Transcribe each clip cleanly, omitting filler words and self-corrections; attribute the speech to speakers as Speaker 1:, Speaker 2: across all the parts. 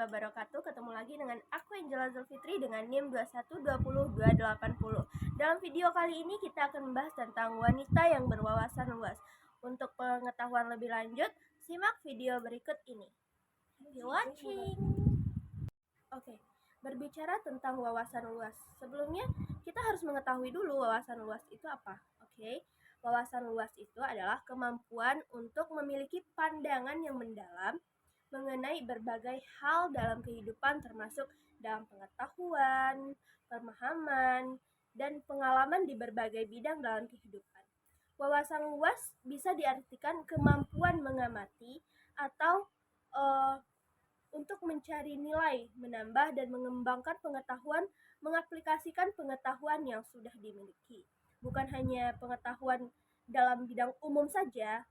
Speaker 1: wabarakatuh. Ketemu lagi dengan aku Angela Zulfitri dengan NIM 2120280. Dalam video kali ini kita akan membahas tentang wanita yang berwawasan luas. Untuk pengetahuan lebih lanjut, simak video berikut ini. Happy watching. Oke, berbicara tentang wawasan luas. Sebelumnya kita harus mengetahui dulu wawasan luas itu apa. Oke, wawasan luas itu adalah kemampuan untuk memiliki pandangan yang mendalam mengenai berbagai hal dalam kehidupan, termasuk dalam pengetahuan, pemahaman, dan pengalaman di berbagai bidang dalam kehidupan. Wawasan luas bisa diartikan kemampuan mengamati atau untuk mencari nilai, menambah dan mengembangkan pengetahuan, mengaplikasikan pengetahuan yang sudah dimiliki. Bukan hanya pengetahuan dalam bidang umum saja,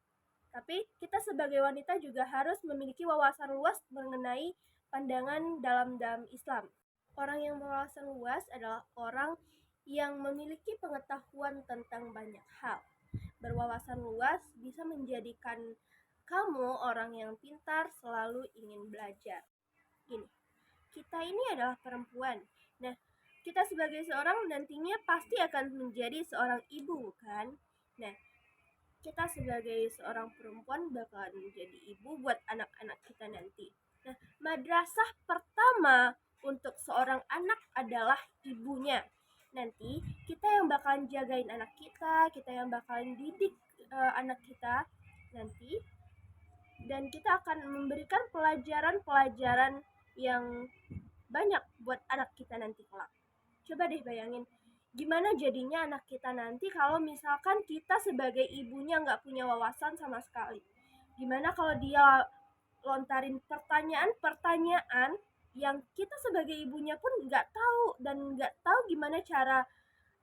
Speaker 1: tapi kita sebagai wanita juga harus memiliki wawasan luas mengenai pandangan dalam Islam. Orang yang berwawasan luas adalah orang yang memiliki pengetahuan tentang banyak hal. Berwawasan luas bisa menjadikan kamu orang yang pintar, selalu ingin belajar. Gini, kita ini adalah perempuan. Nah, kita sebagai seorang nantinya pasti akan menjadi seorang ibu, kan? Nah, kita sebagai seorang perempuan bakalan menjadi ibu buat anak-anak kita nanti. Nah, madrasah pertama untuk seorang anak adalah ibunya. Nanti kita yang bakalan jagain anak kita yang bakalan didik anak kita nanti, dan kita akan memberikan pelajaran-pelajaran yang banyak buat anak kita nanti kelak. Coba deh bayangin, gimana jadinya anak kita nanti kalau misalkan kita sebagai ibunya nggak punya wawasan sama sekali. Gimana kalau dia lontarin pertanyaan-pertanyaan yang kita sebagai ibunya pun nggak tahu dan nggak tahu gimana cara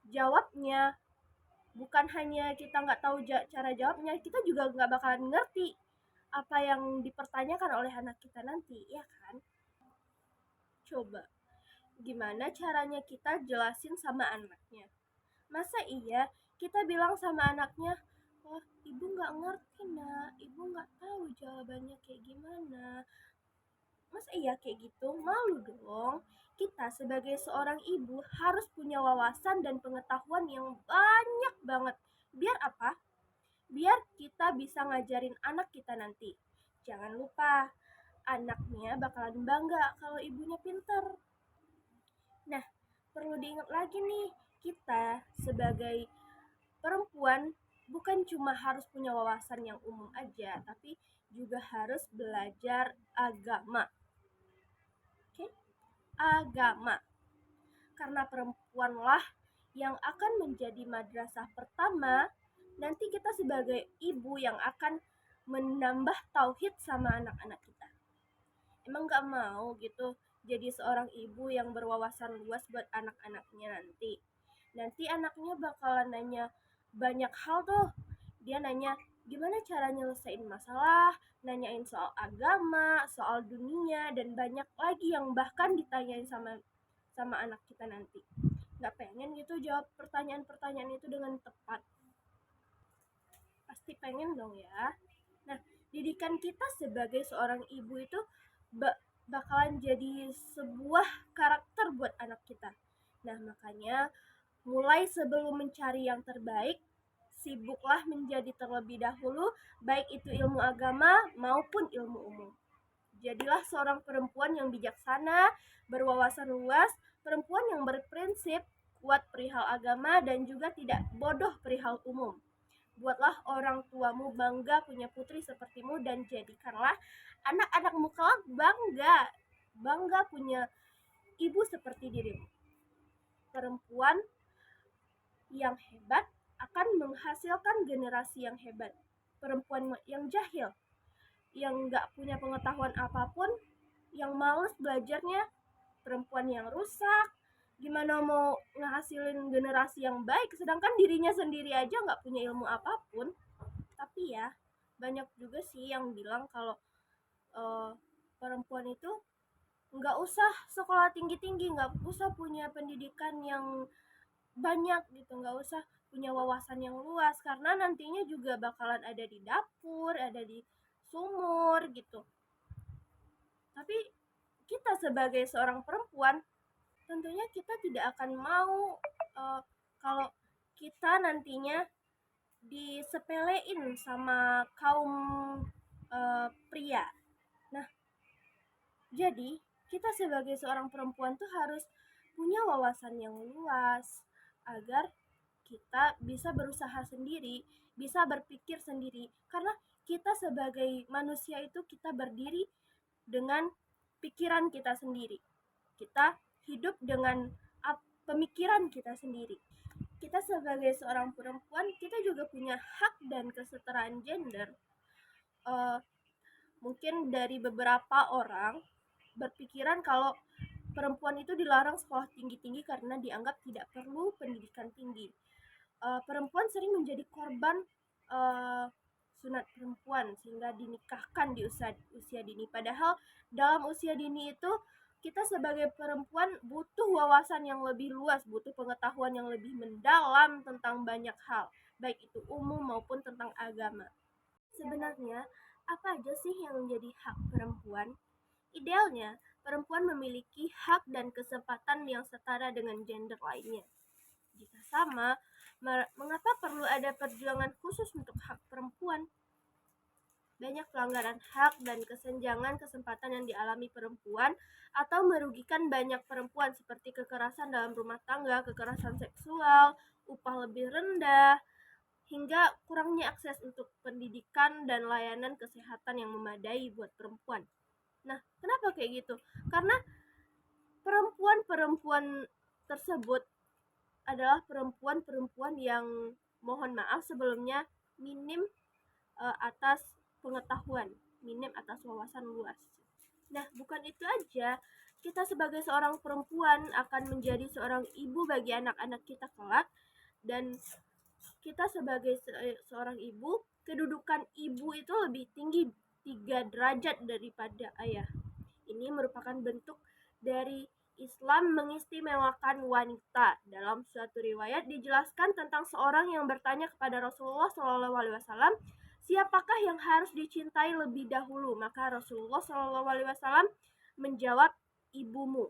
Speaker 1: jawabnya. Bukan hanya kita nggak tahu cara jawabnya, kita juga nggak bakalan ngerti apa yang dipertanyakan oleh anak kita nanti, ya kan? Coba, gimana caranya kita jelasin sama anaknya? Masa iya kita bilang sama anaknya, oh ibu nggak ngerti nak, ibu nggak tahu jawabannya kayak gimana. Masa iya kayak gitu? Malu dong. Kita sebagai seorang ibu harus punya wawasan dan pengetahuan yang banyak banget. Biar apa? Biar kita bisa ngajarin anak kita nanti. Jangan lupa, anaknya bakalan bangga kalau ibunya pinter. Nah, perlu diingat lagi nih, kita sebagai perempuan bukan cuma harus punya wawasan yang umum aja, tapi juga harus belajar agama. Oke? Agama. Karena perempuanlah yang akan menjadi madrasah pertama, nanti kita sebagai ibu yang akan menambah tauhid sama anak-anak kita. Emang gak mau gitu jadi seorang ibu yang berwawasan luas buat anak-anaknya nanti. Nanti anaknya bakalan nanya banyak hal tuh. Dia nanya gimana cara nyelesain masalah, nanyain soal agama, soal dunia, dan banyak lagi yang bahkan ditanyain sama anak kita nanti. Gak pengen gitu jawab pertanyaan-pertanyaan itu dengan tepat. Pasti pengen dong ya. Nah, didikan kita sebagai seorang ibu itu bakalan jadi sebuah karakter buat anak kita. Nah, makanya mulai sebelum mencari yang terbaik, sibuklah menjadi terlebih dahulu, baik itu ilmu agama maupun ilmu umum. Jadilah seorang perempuan yang bijaksana, berwawasan luas, perempuan yang berprinsip, kuat perihal agama, dan juga tidak bodoh perihal umum. Buatlah orang tuamu bangga punya putri sepertimu, dan jadikanlah anak-anakmu kelak bangga punya ibu seperti dirimu. Perempuan yang hebat akan menghasilkan generasi yang hebat. Perempuan yang jahil, yang gak punya pengetahuan apapun, yang males belajarnya, perempuan yang rusak, gimana mau ngehasilin generasi yang baik sedangkan dirinya sendiri aja gak punya ilmu apapun. Tapi ya, banyak juga sih yang bilang kalau perempuan itu nggak usah sekolah tinggi-tinggi, nggak usah punya pendidikan yang banyak gitu, nggak usah punya wawasan yang luas, karena nantinya juga bakalan ada di dapur, ada di sumur gitu. Tapi kita sebagai seorang perempuan, tentunya kita tidak akan mau kalau kita nantinya disepelein sama kaum pria. Nah, jadi kita sebagai seorang perempuan tuh harus punya wawasan yang luas agar kita bisa berusaha sendiri, bisa berpikir sendiri. Karena kita sebagai manusia itu kita berdiri dengan pikiran kita sendiri. Kita hidup dengan pemikiran kita sendiri. Kita sebagai seorang perempuan, kita juga punya hak dan kesetaraan gender. Mungkin dari beberapa orang berpikiran kalau perempuan itu dilarang sekolah tinggi-tinggi karena dianggap tidak perlu pendidikan tinggi. Perempuan sering menjadi korban sunat perempuan sehingga dinikahkan di usia dini. Padahal dalam usia dini itu kita sebagai perempuan butuh wawasan yang lebih luas, butuh pengetahuan yang lebih mendalam tentang banyak hal, baik itu umum maupun tentang agama. Sebenarnya, apa aja sih yang menjadi hak perempuan? Idealnya, perempuan memiliki hak dan kesempatan yang setara dengan gender lainnya. Jika sama, mengapa perlu ada perjuangan khusus untuk hak perempuan? Banyak pelanggaran hak dan kesenjangan kesempatan yang dialami perempuan atau merugikan banyak perempuan seperti kekerasan dalam rumah tangga, kekerasan seksual, upah lebih rendah, hingga kurangnya akses untuk pendidikan dan layanan kesehatan yang memadai buat perempuan. Nah, kenapa kayak gitu? Karena perempuan-perempuan tersebut adalah perempuan-perempuan yang, mohon maaf sebelumnya, minim atas pengetahuan, minim atas wawasan luas. Nah, bukan itu aja, kita sebagai seorang perempuan akan menjadi seorang ibu bagi anak-anak kita kelak, dan kita sebagai seorang ibu, kedudukan ibu itu lebih tinggi 3 derajat daripada ayah. Ini merupakan bentuk dari Islam mengistimewakan wanita. Dalam suatu riwayat dijelaskan tentang seorang yang bertanya kepada Rasulullah SAW, siapakah yang harus dicintai lebih dahulu? Maka Rasulullah SAW menjawab, ibumu.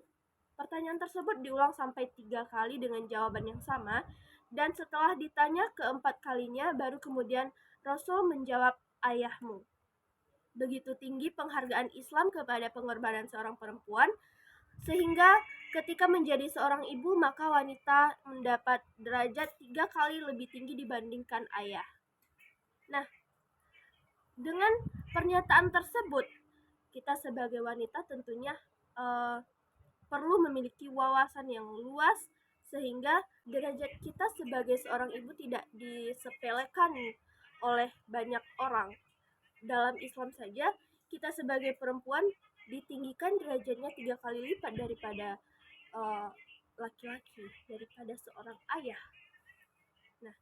Speaker 1: Pertanyaan tersebut diulang sampai 3 kali dengan jawaban yang sama, dan setelah ditanya keempat kalinya, baru kemudian Rasul menjawab, ayahmu. Begitu tinggi penghargaan Islam kepada pengorbanan seorang perempuan, sehingga ketika menjadi seorang ibu, maka wanita mendapat derajat 3 kali lebih tinggi dibandingkan ayah. Nah, dengan pernyataan tersebut, kita sebagai wanita tentunya perlu memiliki wawasan yang luas, sehingga derajat kita sebagai seorang ibu tidak disepelekan oleh banyak orang. Dalam Islam saja, kita sebagai perempuan ditinggikan derajatnya 3 kali lipat daripada laki-laki, daripada seorang ayah. Nah,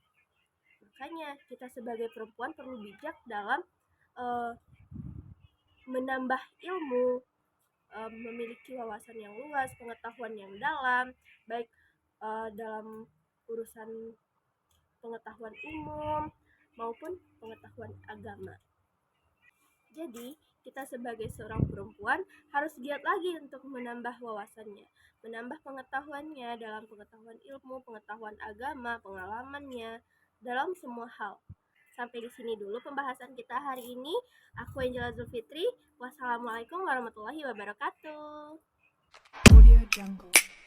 Speaker 1: makanya kita sebagai perempuan perlu bijak dalam menambah ilmu, memiliki wawasan yang luas, pengetahuan yang dalam, baik dalam urusan pengetahuan umum maupun pengetahuan agama. Jadi, kita sebagai seorang perempuan harus giat lagi untuk menambah wawasannya, menambah pengetahuannya dalam pengetahuan ilmu, pengetahuan agama, pengalamannya dalam semua hal. Sampai di sini dulu pembahasan kita hari ini. Aku Angela Zulfitri. Wassalamualaikum warahmatullahi wabarakatuh. Audio Jungle.